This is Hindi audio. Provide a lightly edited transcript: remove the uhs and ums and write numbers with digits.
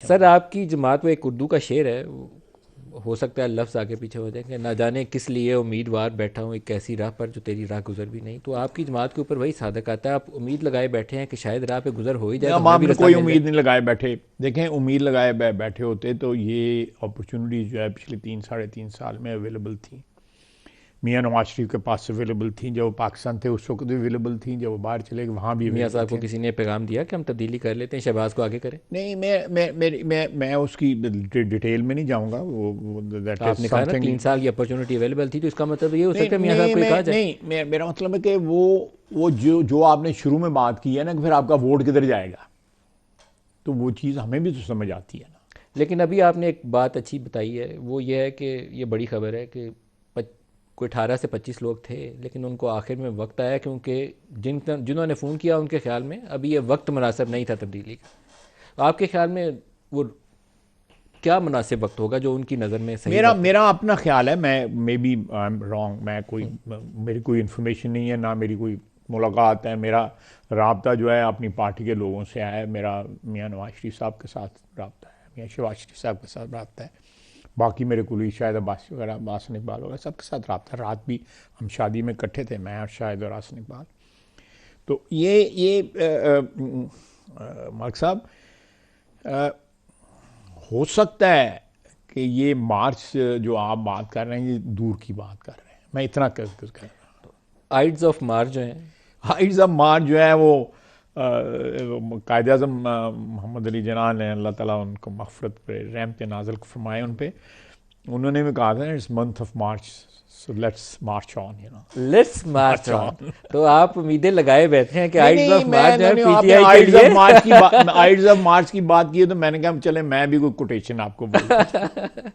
सर आपकी जमात में एक उर्दू का शेर है हो सकता है लफ्ज़ आगे पीछे हो जाए कि ना जाने किस लिए उम्मीदवार बैठा हूँ एक ऐसी राह पर जो तेरी राह गुजर भी नहीं। तो आपकी जमात के ऊपर वही सादक आता है, आप उम्मीद लगाए बैठे हैं कि शायद राह पे गुजर हो ही जाए तो हम हमें भी आपने रास्ता कोई मिल जाए। उम्मीद नहीं लगाए बैठे। देखें, उम्मीद लगाए बैठे होते तो ये अपॉर्चुनिटी जो है पिछले 3 साढ़े 3 साल में अवेलेबल थी। मियाँ नवाज शरीफ के पास अवेलेबल थी, जब वो पाकिस्तान थे उस वक्त भी अवेलेबल थी, जब वो बाहर चले गए वहाँ भी मियाँ अवेलेबल साहब को थे। किसी ने पैगाम दिया कि हम तब्दीली कर लेते हैं, शहबाज को आगे करें? नहीं, मैं उसकी डिटेल में नहीं जाऊँगा। वो दैट इज़ आपने कहा ना समथिंग। 3 साल की अपॉर्चुनिटी अवेलेबल थी, तो इसका मतलब ये हो नहीं सकता है मियाँ साहब नहीं को ये कहा मैं जाए। नहीं मैं मेरा मतलब है कि वो जो आपने शुरू में बात की है ना कि फिर आपका वोट किधर जाएगा, तो वो चीज़ हमें भी तो समझ आती है ना। लेकिन अभी आपने एक बात अच्छी बताई है, वो ये है कि ये बड़ी खबर है कि कोई 18 से 25 लोग थे, लेकिन उनको आखिर में वक्त आया क्योंकि जिन्होंने फ़ोन किया उनके ख्याल में अभी ये वक्त मुनासिब नहीं था तब्दीली का। तो आपके ख्याल में वो क्या मुनासिब वक्त होगा जो उनकी नज़र में सही मेरा वक्त हो? मेरा अपना ख्याल है, मैं maybe I am wrong, मैं कोई मेरी कोई इन्फॉर्मेशन नहीं है, ना मेरी कोई मुलाकात है। मेरा रबता जो है अपनी पार्टी के लोगों से है। मेरा मियाँ नवाज शरीफ साहब के साथ रबता है, मियाँ शहबाज शरीफ साहब के साथ रबता है, बाकी मेरे कुली शायद अब्बास वगैरह, अब्बास इकबाल वगैरह सबके साथ रबता है। रात भी हम शादी में इकट्ठे थे, मैं और शायद और आसन इकबाल। तो ये मार्क साहब, हो सकता है कि ये मार्च जो आप बात कर रहे हैं ये दूर की बात कर रहे हैं, मैं इतना कर रहा हूँ। आइड्स ऑफ मार्च जो हैं, हाइट्स ऑफ मार्च जो है वो कायद अज़म मोहम्मद अली जनाह ने, अल्लाह ताला उनको मग़फ़िरत पे रहमत नाज़िल फरमाए उन पे, उन्होंने भी कहा था it's month of March, so let's march on, let's March march on. On. तो आप उम्मीदें लगाए बैठे हैं कि नहीं आइड्स नहीं, ऑफ मार्च मैं जो है नहीं, आपने पीटीआई के आइड्स ऑफ लिए। मार्च की बात, आइड्स ऑफ मार्च की बात की है तो मैंने कहा चले मैं भी कोई कोटेशन आपको बोल दूं।